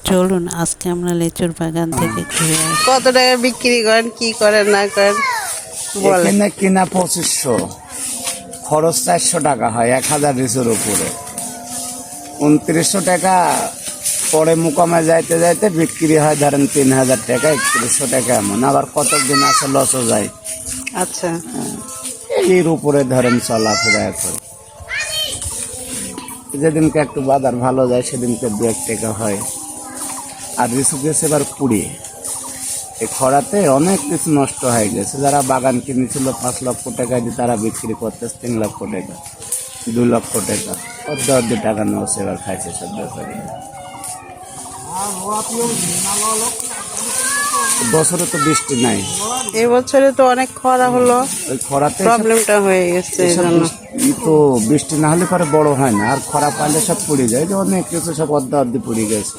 চলুন আজকে আমরা লিচুর বাগান থেকে ঘুরে আসি। কত টাকা বিক্রি করেন, কি করেন না করেন বলেন। এখানে কিনা 2500, খরচ 400 টাকা হয় 1000 লিচুর উপরে। 2900 টাকা পরে মুকামে যাইতে যাইতে বিক্রি হয় ধরেন 3000 টাকা, 3100 টাকা এমন। আবার কতদিন আছে লসও যায়। আচ্ছা, এর উপরে ধরেন চলাফেরা এখন। যেদিনকে একটু বাজার ভালো যায় সেদিনকে 2-1 টাকা হয়। আর লিচু গেছে এবার পুড়িয়ে, এই খরাতে অনেক কিছু নষ্ট হয়ে গেছে। যারা বাগান কিনেছিল 5 লক্ষ টাকা দিয়ে তারা বিক্রি করতেছে 3 লক্ষ টাকা, 2 লক্ষ টাকা, অর্ধ টাকা নষ্ট এবার খাইছে সব ব্যাপারে। বছরে তো বৃষ্টি নাই, এবছরে তো অনেক খরা হলো, ওই খরাতে প্রবলেমটা হয়ে গেছে এই জন্য। তো বৃষ্টি না হলে পরে বড় হয় না, আর খরা পাইলে সব পুড়ে যায়। যে অনেক কিছু সব অর্ধে পুড়ে গেছে,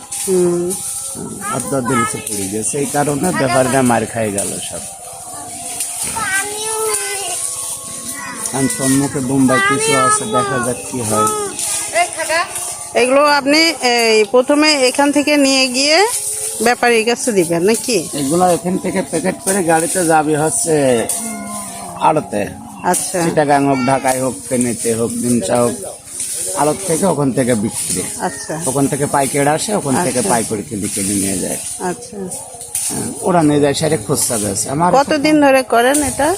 অর্ধে লিচু পুড়ে গেছে। এই কারণে ব্যাপারীরা মার খাই গেল সব। সম্মুখে বোম্বাই কিছু আছে, দেখা যাক কি হয়। এগুলো আপনি প্রথমে এখান থেকে নিয়ে গিয়ে ব্যাপারীর কাছে দিবেন নাকি? এগুলো এখান থেকে প্যাকেট করে গাড়িতে যাবে হচ্ছে আড়তে। আচ্ছা চিটাগাং হোক, ঢাকায় হোক, ফেনীতে হোক, দিনচা হোক, আড়ত থেকে ওখান থেকে বিক্রি। আচ্ছা ওখান থেকে পাইকারি আসে, ওখান থেকে পাইকারি কিনে নিয়ে যায়। আচ্ছা, ওরা নিয়ে যায় সেটা খুচরা বেছে। আমার কতদিন ধরে করেন এটা?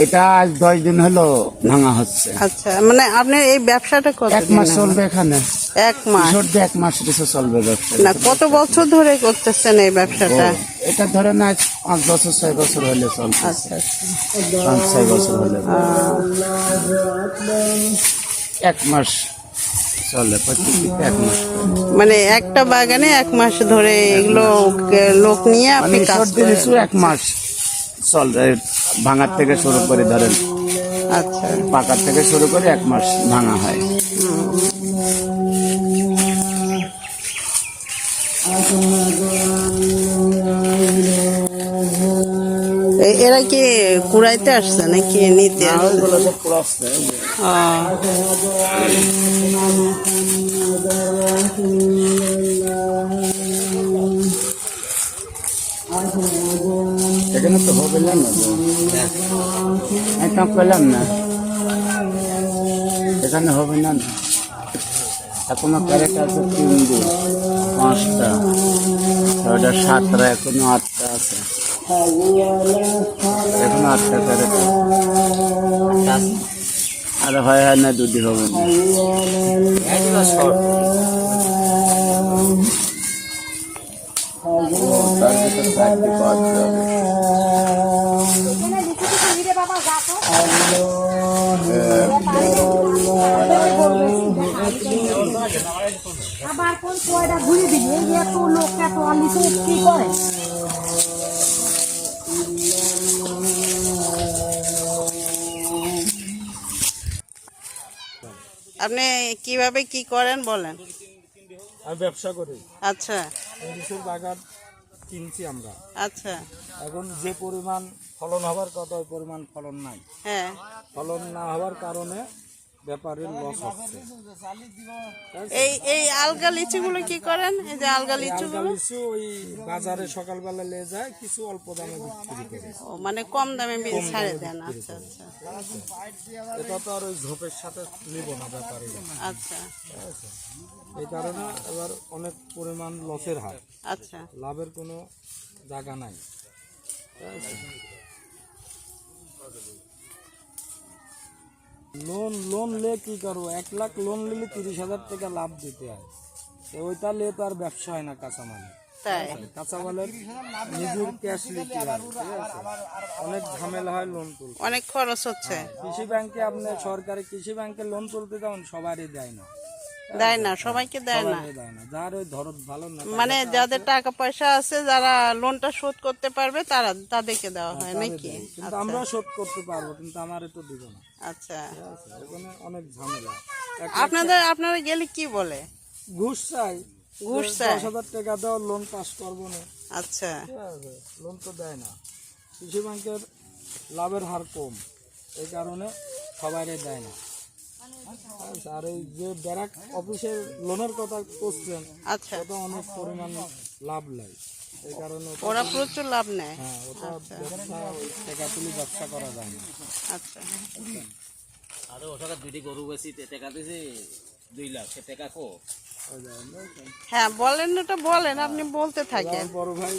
এটা আজ 10 দিন হলো ভাঙা হচ্ছে। আচ্ছা, মানে আপনি এই ব্যবসাটা কত 1 মাস চলবে এখানে। 1 মাস 1 মাস কিছু চলবে ব্যবসা। না, কত বছর ধরে করতেছেন এই ব্যবসাটা? এটা ধরেন আজ 5 বছর 6 বছর হলে চলছে। আচ্ছা 5-6 বছর হলে 1 মাস চলে, প্রত্যেকদিন 1 মাস। মানে একটা বাগানে 1 মাস ধরে এগুলো লোক নিয়ে আপনি কাজ করেন? 1 মাস চলে, ভাঙার থেকে শুরু করে ধরেন, আচ্ছা পাকার থেকে শুরু করে 1 মাস ভাঙা হয়। এরা কি কুড়াইতে আসছে নাকি নিতে আসছে? এখানে তো হবে না, একটা পেলাম না, এখানে হবে না। এখনো ক্যারেট আছে 3, 5টা, 6টা, 7টা, এখনো 8টা আছে। এখনো 8টা ক্যারেট আর হয় না, দুটি হবে না। তার ভিতরে থাকবে 5 জন। আবার কোন কয়টা ঘুরে দিবি, এই যে এত লোক এত আলিতে কি করে? আপনি কিভাবে কি করেন বলেন? আমি ব্যবসা করি। আচ্ছা লিচুর বাগান কিনছি আমরা। আচ্ছা, এখন যে পরিমাণ ফলন হবার কথা ওই পরিমাণ ফলন নাই। হ্যাঁ ফলন না হওয়ার কারণে ব্যাপারীর লস হচ্ছে। এই আলগা লিচুগুলো কি করেন? এই যে আলগা আলগা লিচুগুলো লিচু ওই বাজারে সকালবেলা নিয়ে যায়, কিছু অল্প দামে বিক্রি করে। ও মানে কম দামে ছাড়ে দেন? আচ্ছা আচ্ছা এটা তো আর ওই ঝোপের সাথে নিব না ব্যাপারী। আচ্ছা এই কারণে এবার অনেক পরিমাণ লসের হার, আচ্ছা লাভের কোনো জায়গা নাই। লোন লে কি করবো, 1 লাখ লোন নিলে 30,000 টাকা লাভ দিতে হয়। তো ওইটা নিয়ে তো আর ব্যবসা হয় না কাঁচামালে। তাই কাঁচামালের নিজের ক্যাশ নিতে হয়, ঠিক আছে? অনেক ঝামেলা হয় লোন তুলতে। অনেক খরচ হচ্ছে। কৃষি ব্যাংকে আপনি সরকারি কৃষি ব্যাংকে লোন তুলতে যান, সবারই দেয় না, দেয় না, সবাইকে দেয় না। সবারই দেয় না। যার ওই ধরত ভালো না, মানে যাদের টাকা পয়সা আছে, যারা লোনটা শোধ করতে পারবে তাদেরকে দেওয়া হয় নাকি? কিন্তু আমরা শোধ করতে পারবো, কিন্তু আমারে তো দিব না। আচ্ছা, এখানে অনেক ঝামেলা। আপনারা গেলে কি বলে? ঘুষ চাই, ঘুষ চায়? 10,000 টাকা দেওয়া লোন পাস করবো না, আচ্ছা ঠিক আছে? লোন তো দেয় না। কৃষি ব্যাংকের লাভের হার কম, এই কারণে সবাই দেয় না। আর এই যে ব্যারাক অফিসের লোনের কথা করছেন, আচ্ছা, ওটা অনেক পরিমাণ লাভ নেয়, এই কারণে ওরা প্রচুর লাভ নেয়। হ্যাঁ ওটা ব্যবসা, ওই টাকা তুলে ব্যবসা করা যায় না। আচ্ছা, আরে ও টাকা দুইটি গরু বেশি টাকা দিয়েছে 2 লাখ, সে টাকা কো হ্যাঁ বলেন, ওটা বলেন, আপনি বলতে থাকেন। বড় ভাই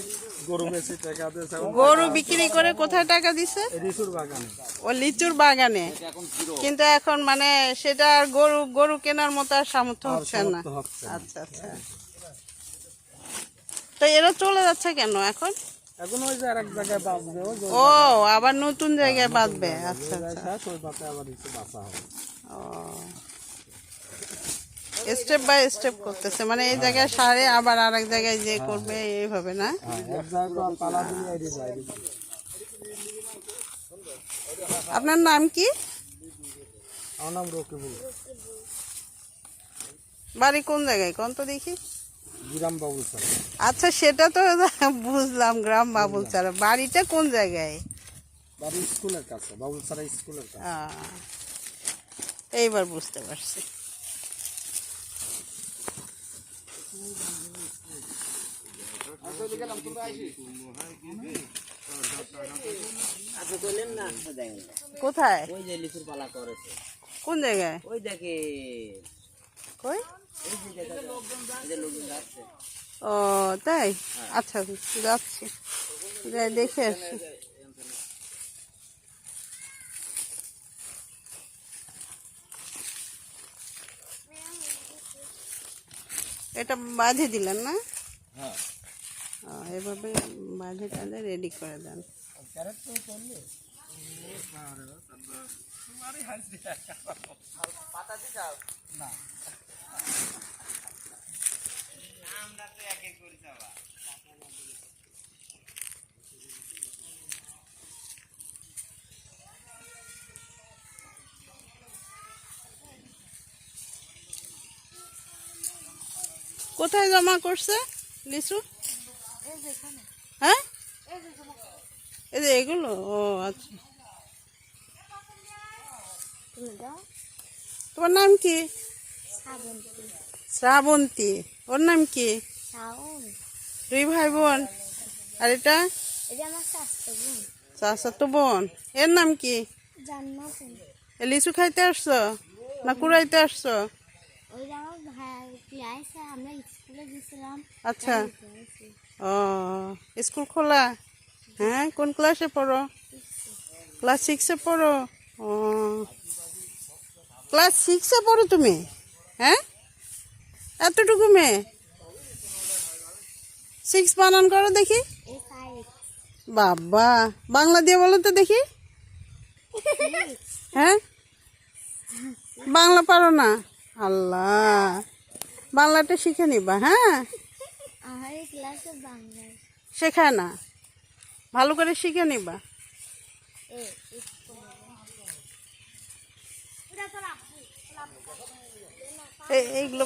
গরু বেশি টাকা দিয়েছে গরু বিক্রি করে কোথায় টাকা দিছে? লিচুর বাগানে। ও লিচুর বাগানে। এখন জিরো। কিন্তু এখন মানে সেটা আর গরু কেনার মতো আর সামর্থ্য হচ্ছে না। আচ্ছা আচ্ছা, তো এরা চলে যাচ্ছে কেন এখন? এখন ওই যে আরেক জায়গায় বাঁচবে, ওই যে ও আবার নতুন জায়গায় বাঁধবে। আচ্ছা আচ্ছা, শেষ, ওই পাতে আবার একটু বাঁচা হবে। স্টেপ বাই স্টেপ করতেছে, মানে এই জায়গায় সারে আবার আরেক জায়গায় যে করবে এইভাবে না? হ্যাঁ, এক জায়গায় তো আর পালা দিলে এড়িয়ে যায়। আপনার নাম কি? আমার নাম রকিবুল। বাড়ি কোন জায়গায় কোন তো দেখি? গ্রাম বাবুল স্যার। আচ্ছা সেটা তো বুঝলাম, গ্রাম বাবুলচারা। বাড়িটা কোন জায়গায়? বাড়ি স্কুলের কাছে, বাবুল স্যার স্কুলের কাছে। এইবার বুঝতে পারছি। আচ্ছা বললেন না, দেখেন কোথায়? ওই যে লিচুর পালা করেছে, কোন জায়গায়? ওই দেখে কই? এই যে লোকজন যাচ্ছে। ও তাই? আচ্ছা যাচ্ছি, যাই দেখে আসছি। এটা বাঁধে দিলেন না? হ্যাঁ, এভাবে বাঁধে টাঁধে রেডি করে দেন। কোথায় জমা করছে লিচু? হ্যাঁ, এই যে এগুলো। ও আচ্ছা, তোমার নাম কি? শ্রাবন্তী। ওর নাম কি? 2 ভাই বোন। আর এটা চাচাতো বোন। এর নাম কি? এ লিচু খাইতে আসছো না কুড়াইতে আসছো? আচ্ছা, ও স্কুল খোলা? হ্যাঁ, কোন ক্লাসে পড়ো? ক্লাস 6-এ পড়ো? ও ক্লাস 6-এ পড়ো তুমি? হ্যাঁ, এতটুকু মেয়ে। 6 বানান করো দেখি। বাবা, বাংলা দিয়ে বলো তো দেখি। হ্যাঁ, বাংলা পারো না? আল্লাহ, বাংলাটা শিখে নিবা। হ্যাঁ, শেখায় না, ভালো করে শিখে নিবা। এইগুলো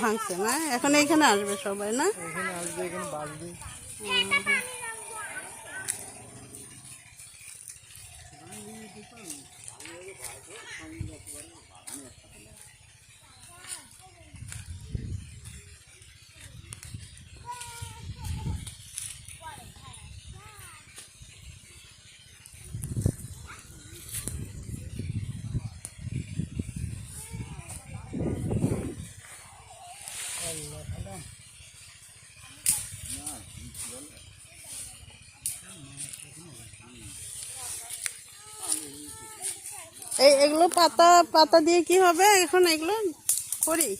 ভাঙছে না, এখন এইখানে আসবে সবাই না? এখানে আসবে, এখানে বাঁচবে। এগুলো পাতা পাতা দিয়ে কি হবে এখন? এগুলো করি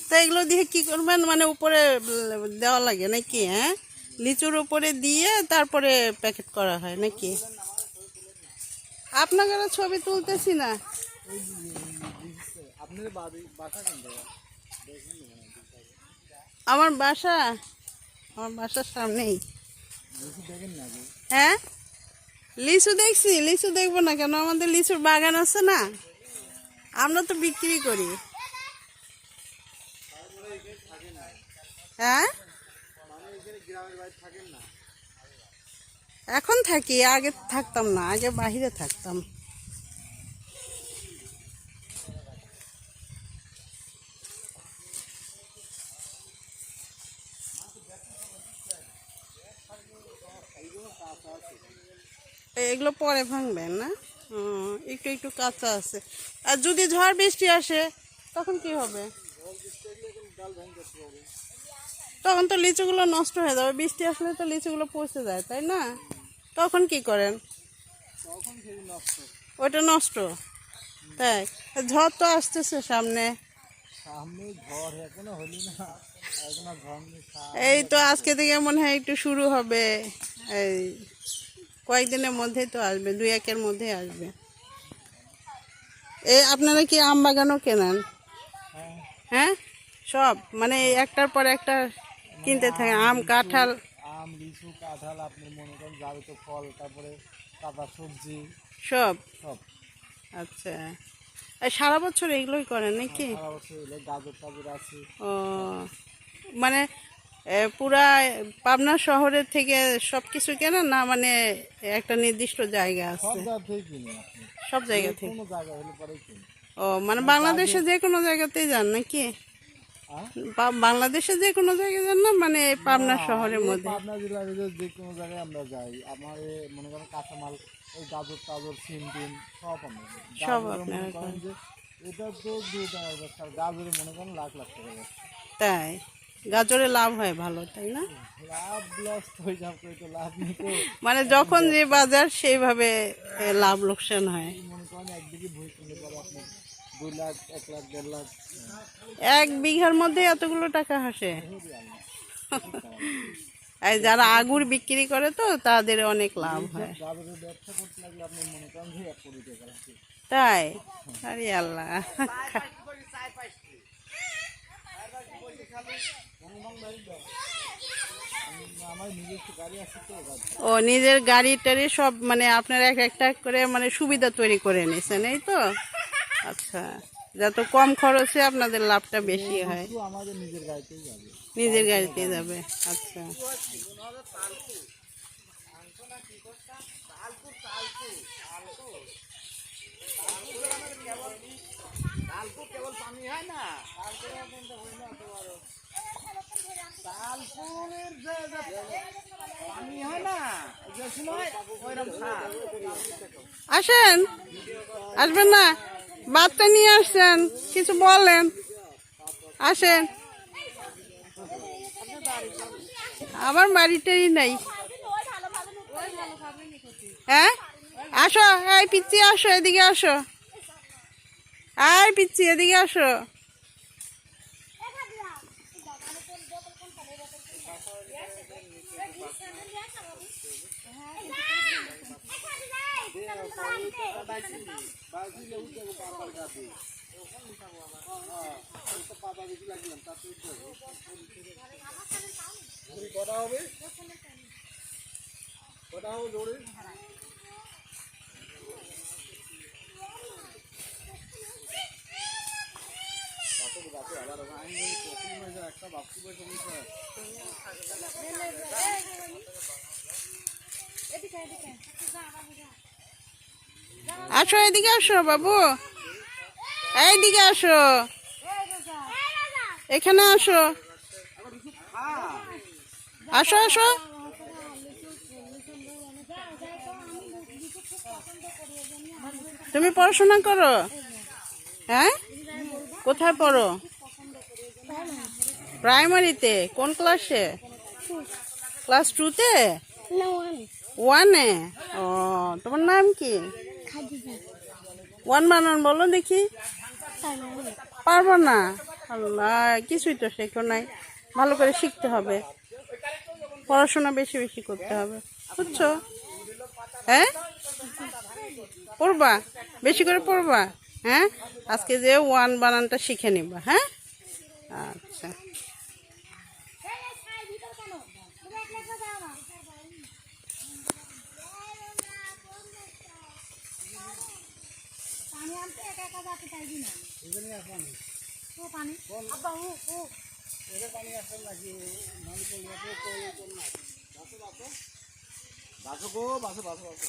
তো এগুলো দিয়ে কি করবেন? মানে উপরে দেওয়া লাগে নাকি? হ্যাঁ, লিচুর উপরে দিয়ে তারপরে প্যাকেট করা হয় নাকি? আপনাকে ছবি তুলতেছি না। আমার বাসার সামনেই। হ্যাঁ, লিচু দেখছি, লিচু দেখবো না কেন? আমাদের লিচুর বাগান আছে না, আমরা তো বিক্রি করি। হ্যাঁ, এখন থাকি, আগে থাকতাম না, আগে বাহিরে থাকতাম। এগুলো পরে ভাঙবেন না? একটু একটু কাঁচা আছে। আর যদি ঝড় বৃষ্টি আসে তখন কি হবে? তখন তো লিচুগুলো নষ্ট হয়ে যাবে, বৃষ্টি আসলে তো লিচুগুলো পচে যায়, তাই না? তখন কি করেন? ওটা নষ্ট, তাই? ঝড় তো আসতেছে সামনে। এই তো আজকে থেকে মনে হয় একটু শুরু হবে, এই কয়েকদিনের মধ্যেই তো আসবে, 2-1 মধ্যেই আসবে। এই আপনারা কি আম বাগানও কেনেন? হ্যাঁ, সব মানে একটার পর একটা কিনতে থাকে, আম কাঁঠাল। আম, লিচু, কাঁঠাল, আপনি মনে করেন যাবতীয় ফল, তারপরে কাঁচা সবজি সব? সব। আচ্ছা, আর সারা বছর এগুলোই করেন নাকি? সারা বছর এলে গাজর টাজর আছে। ও, মানে পুরা পাবনা শহরের থেকে সব কিছু কেনেন না, মানে একটা নির্দিষ্ট জায়গা সব আছে? জায়গা থেকে কিনি আপনি, সব জায়গা থেকে? কোনো জায়গা হলে পরে কিনি। ও, মানে বাংলাদেশে যে কোনো জায়গাতেই যান নাকি? বাংলাদেশে যে কোনো জায়গায় যান না, মানে পাবনা শহরের মধ্যে? পাবনা জেলার যে কোনো জায়গায় আমরা যাই। আমার মনে করেন কাঁচামাল, ওই গাজর টাজর, সিম টিম সব আমরা সব গাজরে আপনারা মনে করেন যে এটা তো 2 টাকার ব্যবসা, গাজরে মনে করেন লাখ লাখ টাকা ব্যবসা। তাই? গাজরে লাভ হয় ভালো, তাই না? লাভ লস তো হিসাব করে তো লাভ নেই তো। মানে যখন যে বাজার সেইভাবে লাভ লোকসান হয়। মনে করেন একদিকে ভুই কিনলে পরে আপনি 2 লাখ, 1 লাখ, 1.5 লাখ। 1 বিঘার মধ্যে এতগুলো টাকা আসে? আর যারা আগুর বিক্রি করে তো তাদের অনেক লাভ হয়। গাজরের ব্যবসা করতে লাগলে আপনি মনে করেন যে 1 কোটি টাকা লাগবে। তাই? আরে আল্লাহ। আমার নিজস্ব গাড়ি আছে তো। ও, নিজের গাড়ি টাড়ি সব মানে আপনারা এক একটা করে মানে সুবিধা তৈরি করে নিয়েছেন, এই তো? আচ্ছা, যত কম খরচে আপনাদের লাভটা বেশি হয়। শুধু আমাদের নিজের গাড়িতেই যাবে। নিজের গাড়িতে যাবে? আচ্ছা। আসেন, আসবেন না? বাচ্চা নিয়ে আসছেন, কিছু বলেন, আসেন। আমার বাড়িটাই নাই। হ্যাঁ, আসো, এই পিচ্ছি আসো, এদিকে আসো। এই পিচ্ছি, এদিকে আসো। আসো, এদিকে আসো বাবু, এইদিকে আসো, এখানে আসো, আসো আসো। তুমি পড়াশোনা করো? হ্যাঁ, কোথায় পড়ো? প্রাইমারিতে? কোন ক্লাসে? ক্লাস 2-তে? 1-এ? ও, তোমার নাম কি? 1 বানান বলো দেখি। পারবো না? আল্লাহ, কিছুই তো শেখো নাই। ভালো করে শিখতে হবে, পড়াশোনা বেশি বেশি করতে হবে, বুঝছো? হ্যাঁ, পড়বা, বেশি করে পড়বা। হ্যাঁ, আজকে যে 1 বানানটা শিখে নিবা। হ্যাঁ, আচ্ছা। বাসো গো, বাসো বাসো বাসো।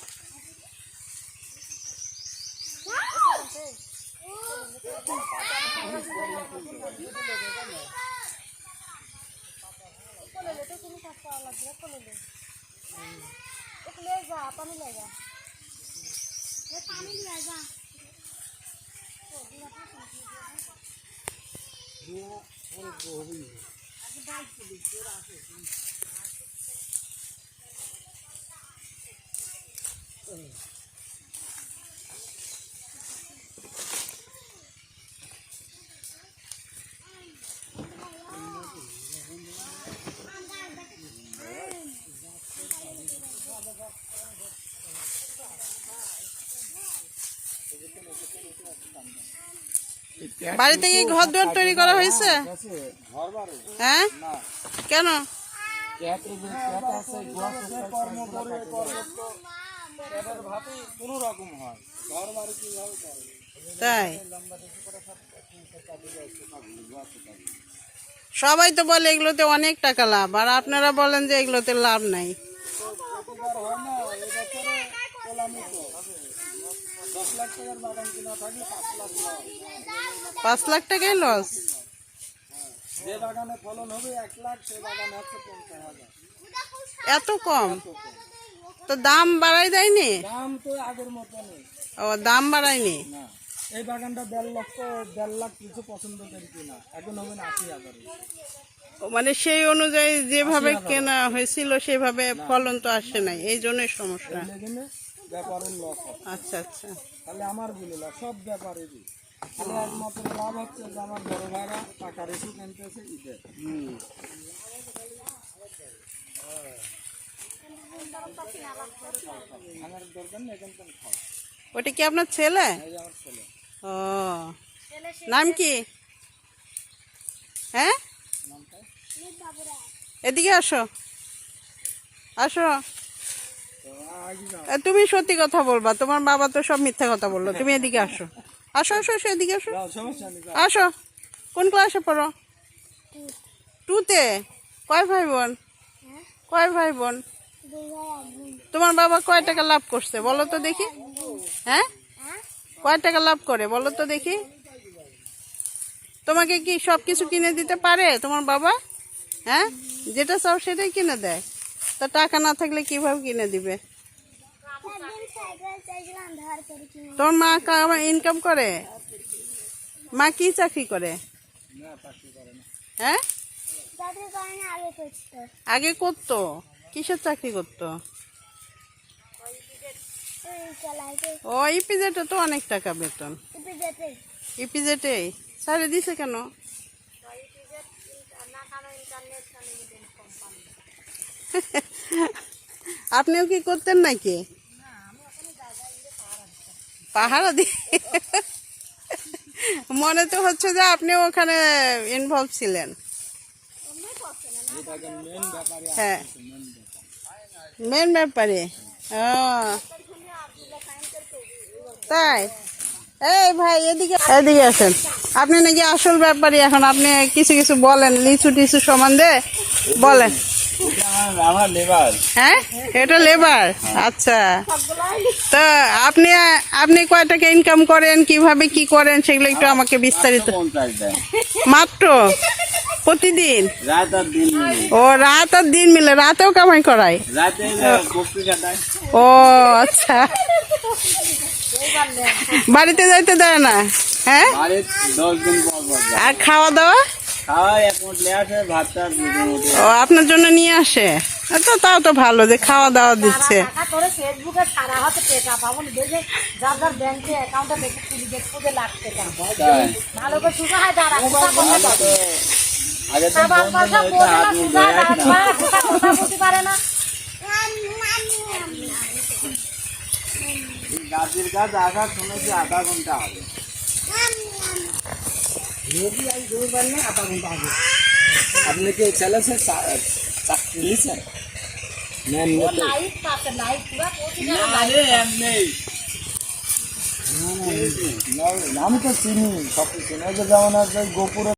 বাড়িতে কি ঘর দুয়ার তৈরি করা হয়েছে? ঘর বাড়ি হ্যাঁ, কেন? কর্ম করে পেটের ভাতেই কোনো রকম হয়, ঘর বাড়ি কিভাবে করে? তাই সবাই তো বলে এগুলোতে অনেক টাকা লাভ, আর আপনারা বলেন যে এগুলোতে লাভ নাই। প্রতিবার হয় না, এবছরে পেলামই তো 10 লাখ টাকার বাগান কিনা থাকলে 5 লাখ লাভ। 5 লাখ টাকাই লস। যে বাগানে ফলন হবে 1 লাখ, সে বাগানে হচ্ছে 50,000। এত কম? তো দাম বাড়াই দেয়নি? দাম তো আগের মতো নেই। ও, দাম বাড়ায়নি? না, এই বাগানটা 1.5 লাখ কিছু পছন্দ করি কিনা, এখন হবে না 80,000। ও, মানে সেই অনুযায়ী যেভাবে কেনা হয়েছিল সেভাবে ফলন তো আসে নাই, এই জন্যই সমস্যা। এখানে ব্যাপারের লস হবে। আচ্ছা আচ্ছা। তাহলে আমার বলিলা সব ব্যাপারেরই তাহলে একমাত্র লাভ হচ্ছে যে আমার বড় ভাইরা টাকা রেখে কিনতেছে ঈদের। আমার দরকার নেই, এখান থেকে খাও। ওটা কি আপনার ছেলে? এই যে আমার ছেলে। ও, নাম কি? হ্যাঁ, এদিকে আসো, আসো। তুমি সত্যি কথা বলবা, তোমার বাবা তো সব মিথ্যা কথা বললো। তুমি এদিকে আসো, আসো আসো আসো, এদিকে আসো, সমস্যা নেই। আসো। কোন ক্লাসে পড়ো? 2-তে? কয় ভাই বোন? কয় ভাই বোন? তোমার বাবা কয় টাকা লাভ করছে বলো তো দেখি? হ্যাঁ, কয় টাকা লাভ করে বলো তো দেখি? তোমাকে কি সব কিছু কিনে দিতে পারে তোমার বাবা? হ্যাঁ, যেটা চাও সেটাই কিনে দেয়। তো টাকা না থাকলে কিভাবে কিনে দিবে? তোমার মা ইনকাম করে? মা কি চাকরি করে? হ্যাঁ, আগে করতো। কিসের চাকরি করতো? ও, ইপিজেটে তো অনেক টাকা বেতন। ইপিজেটে ছাড়ে দিছে কেন? আপনিও কি করতেন নাকি? পাহারা দি মনে তো হচ্ছে যে আপনিও ওখানে ইনভলভ ছিলেন। হ্যাঁ, মেন ব্যাপারে। তাই? এই ভাই, এদিকে এদিকে আসেন। আপনি নাকি আসল ব্যাপারী, এখন আপনি কিছু কিছু বলেন লিচু টিচু সম্বন্ধে বলেন। আমার লেবার। হ্যাঁ, এটা লেবার। আচ্ছা, তো আপনি আপনি কয় টাকা ইনকাম করেন, কিভাবে কি করেন সেগুলো একটু আমাকে বিস্তারিত। মাত্র? প্রতিদিন? রাত আর দিন মিলে। ও, রাত আর দিন মিলে? রাতেও কামাই করায়? রাতে কপি কাটায়। ও আচ্ছা, বাড়িতে যাইতে দেয় না? হ্যাঁ, 10 দিন পর পর যায়। আর খাওয়া দাওয়া? খাওয়া এক মুঠলে আসে, ভাতটা দুটো মুঠে। ও, আপনার জন্য নিয়ে আসে? তো তাও তো ভালো যে খাওয়া দাওয়া দিচ্ছে। ফেসবুকে সারা হচ্ছে টাকা পাবো না, দেখে যার যার ব্যাংকে অ্যাকাউন্টে দেখে তুলি দেখতে লাগছে তাই। ভালো করে সুখা হয় যারা আগে তো বাবার ফোন পাশা দিলে হয়তো হাত মুখ ধুয়ে আসতাম। কথা বলতে পারে না। গাছের কাজ আসা শুনেছি আধা ঘন্টা হবে। আপনি কি ছেলেছে চাকরি নিয়েছেন? লাইট পাচ্ছে লাইট পুরা আমি তো চিনি সব কিছু, যেমন আছে গোপুরে